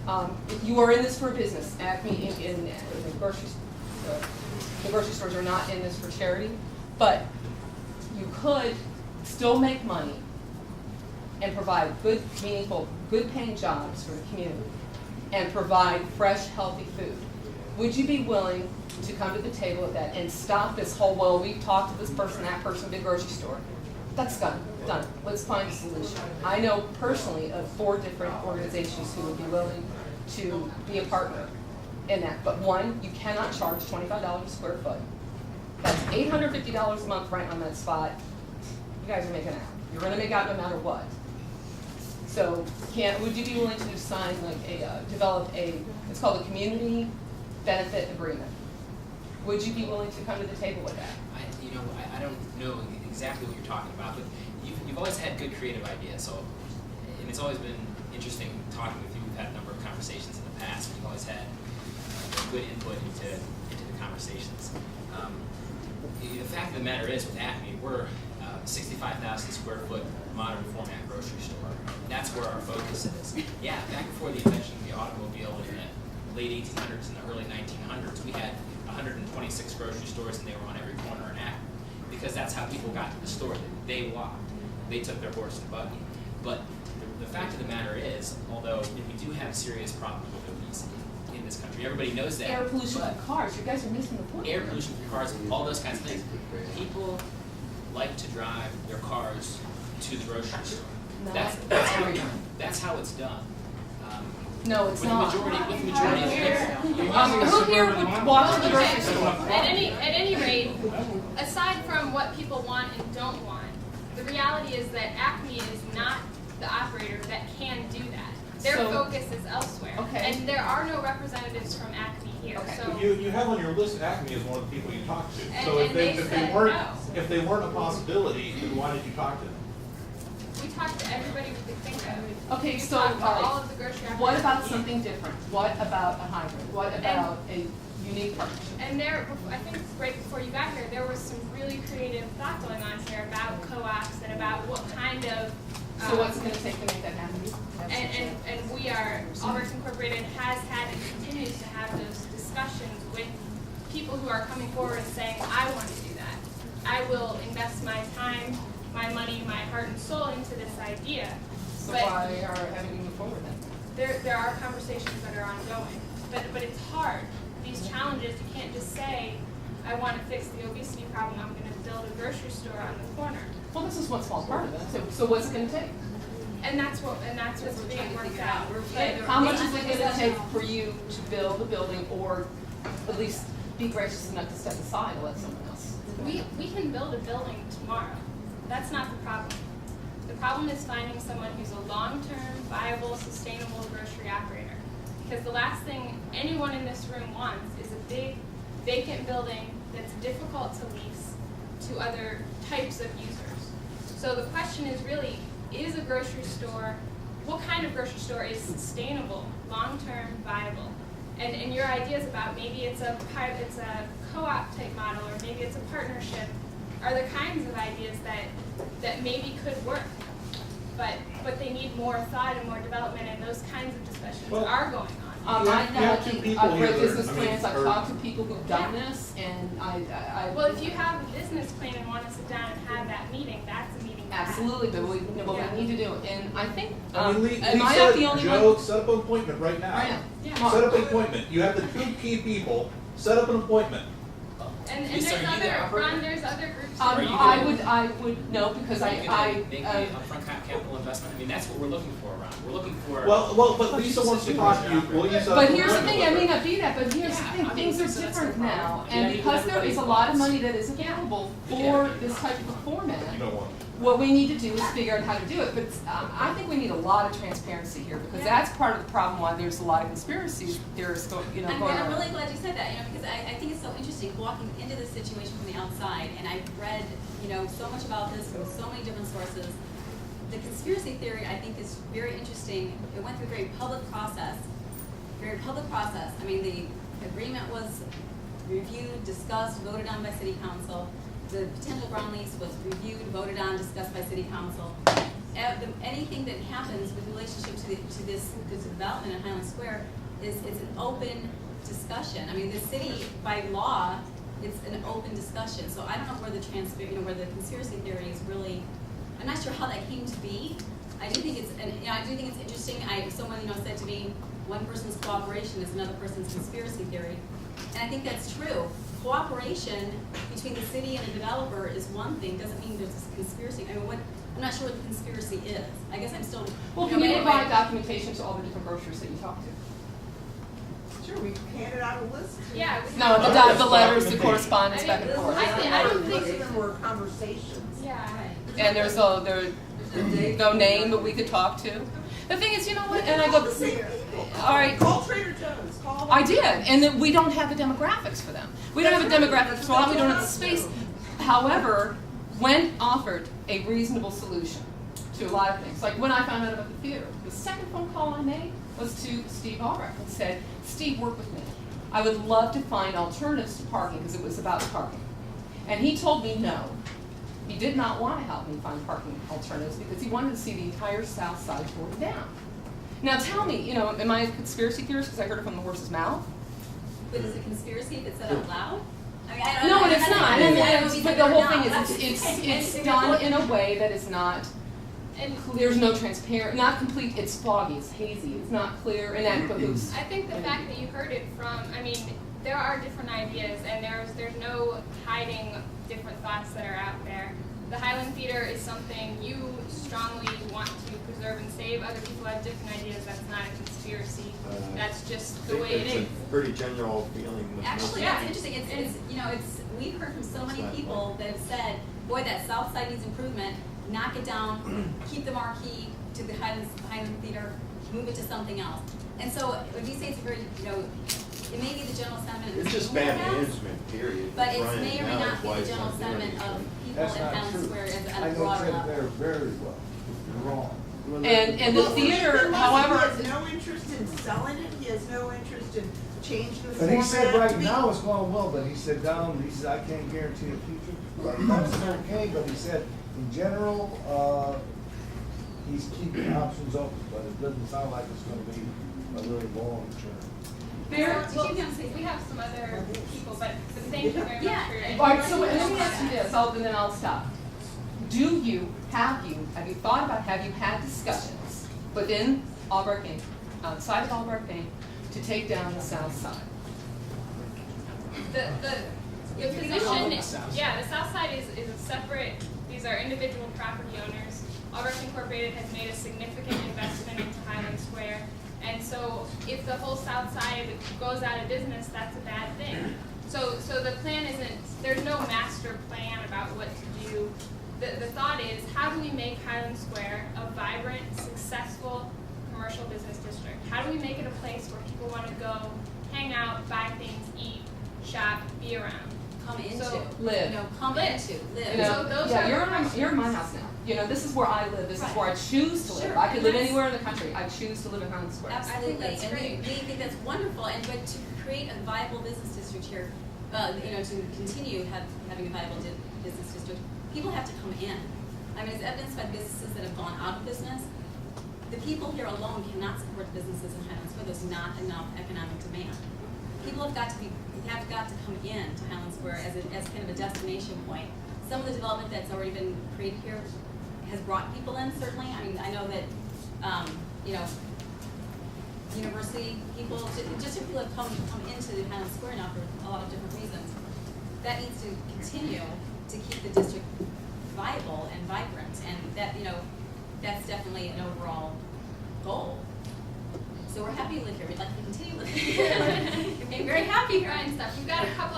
If you are in this for a business, Acme Inc. and the grocery stores are not in this for charity, but you could still make money and provide good, meaningful, good paying jobs for the community and provide fresh, healthy food. Would you be willing to come to the table with that and stop this whole, well, we've talked to this person, that person, big grocery store? That's done. Let's find a solution. I know personally of 4 different organizations who would be willing to be a partner in that. But one, you cannot charge $25 a square foot. That's $850 a month rent on that spot. You guys are making out. You're going to make out no matter what. So, would you be willing to sign develop it's called a community benefit agreement? Would you be willing to come to the table with that? I don't know exactly what you're talking about, but you've always had good creative ideas. So, and it's always been interesting talking with you. We've had a number of conversations in the past. We've always had good input into the conversations. The fact of the matter is, with Acme, we're 65,000 square foot modern format grocery store. That's where our focus is. Yeah, back before the invention of the automobile in the late 1800s and the early 1900s, we had 126 grocery stores, and they were on every corner in Akron, because that's how people got to the store. They walked. They took their horse and buggy. But the fact of the matter is, although we do have serious problems with obesity in this country, everybody knows that. Air pollution from cars. You guys are missing the point. Air pollution from cars, all those kinds of things. People like to drive their cars to the grocery store. No, that's how it's done. No, it's not. With the majority of people. Who here would walk to the grocery store? At any rate, aside from what people want and don't want, the reality is that Acme is not the operator that can do that. Their focus is elsewhere. Okay. And there are no representatives from Acme here. Okay. So You have on your list Acme as one of the people you talked to. And- So and they said if they weren't a possibility, then why did you talk to them? we talked to everybody we could think of. Okay, We so talked to all of the grocery what operators. about something different? What about a hybrid? What about a unique partnership? And I think right before you got here, there was some really creative thought going on here about co-ops and about what kind of. So what's it going to take to make that happen? And we are, Albrecht Incorporated has had and continues to have those discussions with people who are coming forward and saying, I want to do that. I will invest my time, my money, my heart and soul into this idea. So But why haven't you moved forward then? there are conversations that are ongoing. But it's hard. These challenges, you can't just say, I want to fix the obesity problem, I'm going to build a grocery store on the corner. Well, this is one small part of it. So what's it going to take? And that's what's being worked out. But How much is it going to take for you to build the building, or at least be gracious enough to step aside and let someone else? We can build a building tomorrow. That's not the problem. The problem is finding someone who's a long-term, viable, sustainable grocery operator. Because the last thing anyone in this room wants is a big, vacant building that's difficult to lease to other types of users. So the question is really, is a grocery store, what kind of grocery store is sustainable, long-term, viable? And your ideas about maybe it's a co-op type model, or maybe it's a partnership, are the kinds of ideas that maybe could work. But they need more thought and more development, and those kinds of discussions are going on. I know have two people I've here read that business are- plans, I've talked to people who've done this, and I Well, if you have a business plan and want to sit down and have that meeting, that's a meeting. to have. absolutely, but we need to do it. And I think, I mean, am I not the only Joe, one? set up an appointment right now. Right now. Yeah. Set up an appointment. You have the 2 key people. Set up an appointment. And Lisa, there's are you the other, operator? Ron, there's other groups. Are you I would no, because Make the upfront capital investment. I mean, that's what we're looking for, Ron. We're looking for. Well, but Lisa wants to talk to you. Will you set up but an here's the thing, I appointment may with her? not be that, but here's the thing, things are different now. And because there is a lot of money that is available for this type of a format, You don't want. what we need to do is figure out how to do it. But I think we need a lot of transparency here, because that's part of the problem why there's a lot of conspiracy theorists going I'm on. really glad you said that, because I think it's so interesting walking into this situation from the outside, and I've read, so much about this from so many different sources. The conspiracy theory, I think, is very interesting. It went through a very public process. I mean, the agreement was reviewed, discussed, voted on by City Council. the potential ground lease was reviewed, voted on, discussed by city council. Anything that happens with relationship to this development in Highland Square is an open discussion. I mean, the city, by law, it's an open discussion. So I don't know where where the conspiracy theory is really. I'm not sure how that came to be. I do think it's interesting. Someone said to me, one person's cooperation is another person's conspiracy theory, and I think that's true. Cooperation between the city and the developer is one thing. Doesn't mean there's a conspiracy. I mean, I'm not sure what the conspiracy is. I guess I'm still. Well, can you provide documentation to all the different grocers that you talk to? Sure, we handed out a list. Yeah. No, the letters, the correspondence back and forth. I don't think. Most of them were conversations. Yeah. And there's no name that we could talk to. The thing is, you know what? And I Call go, the same people. all right. Call Trader Joe's. Call. I did, and that we don't have the demographics for them. We don't have a demographic for them. We don't have the space. However, when offered a reasonable solution to a lot of things, like when I found out about the theater, the second phone call I made was to Steve Albrecht and said, Steve, work with me. I would love to find alternatives to parking because it was about parking. And he told me no. He did not want to help me find parking alternatives because he wanted to see the entire south side torn down. Now tell me, am I a conspiracy theorist because I heard it from the horse's mouth? But is it conspiracy if it's said out loud? I mean, I don't No, know. and it's not. I don't know if But it's the whole or thing not. is, it's done in a way that is not, And there's no transparent, not complete, it's foggy, it's hazy, it's not clear, and that behooves. I think the fact that you heard it from, there are different ideas, and there's no hiding different thoughts that are out there. The Highland Theater is something you strongly want to preserve and save. Other people have different ideas. That's not a conspiracy. That's just the way it is. It's a pretty general feeling. With Actually, Yeah. that's interesting. We've heard from so many people that have said, boy, that south side needs improvement, knock it down, keep the marquee to the Highland Theater, move it to something else. And so when you say it's very, it may be the general sentiment. It's just bad management, period. But it Brian may or may Mallett, not be why the it's general not doing sentiment of anything. people in That's not Highland true. Square at I a know broader Ted level. Bear very well. You're wrong. And the theater, however. He has no interest in selling it. He has no interest in changing the But he said format. right now it's going well, but he said he said, I can't guarantee the future. That's okay, but he said, in general, he's keeping options open, but it doesn't sound like it's gonna be a really long term. We have some other people, but thank you very much Yeah. for your. All right, so let me ask you this, and then I'll stop. Have you thought about, have you had discussions within Albrecht Inc., outside of Albrecht Inc., to take down the south side? The position, the south side is a separate, these are individual property owners. Albrecht Incorporated has made a significant investment into Highland Square. And so if the whole south side goes out of business, that's a bad thing. So the plan isn't, there's no master plan about what to do. The thought is, how do we make Highland Square a vibrant, successful commercial business district? How do we make it a place where people want to go, hang out, buy things, eat, shop, be around? Come into. So, live. Come Live. into, live. So those are You're in my house now. This is where I live. This is Right. where I choose to live. Sure, I could and live that's- anywhere in the country. I choose to live in Highland Square. Absolutely, that's and great. we think that's wonderful, but to create a viable business district here, to continue having a viable business district, people have to come in. As evidenced by businesses that have gone out of business, the people here alone cannot support businesses in Highland Square. There's not enough economic demand. People have got to come in to Highland Square as kind of a destination point. Some of the development that's already been created here has brought people in, certainly. I know that, university people, just people have come into Highland Square now for a lot of different reasons. That needs to continue to keep the district viable and vibrant, and that's definitely an overall goal. So we're happy to live here. We'd like to continue living here. I'm very happy trying stuff. You've got a couple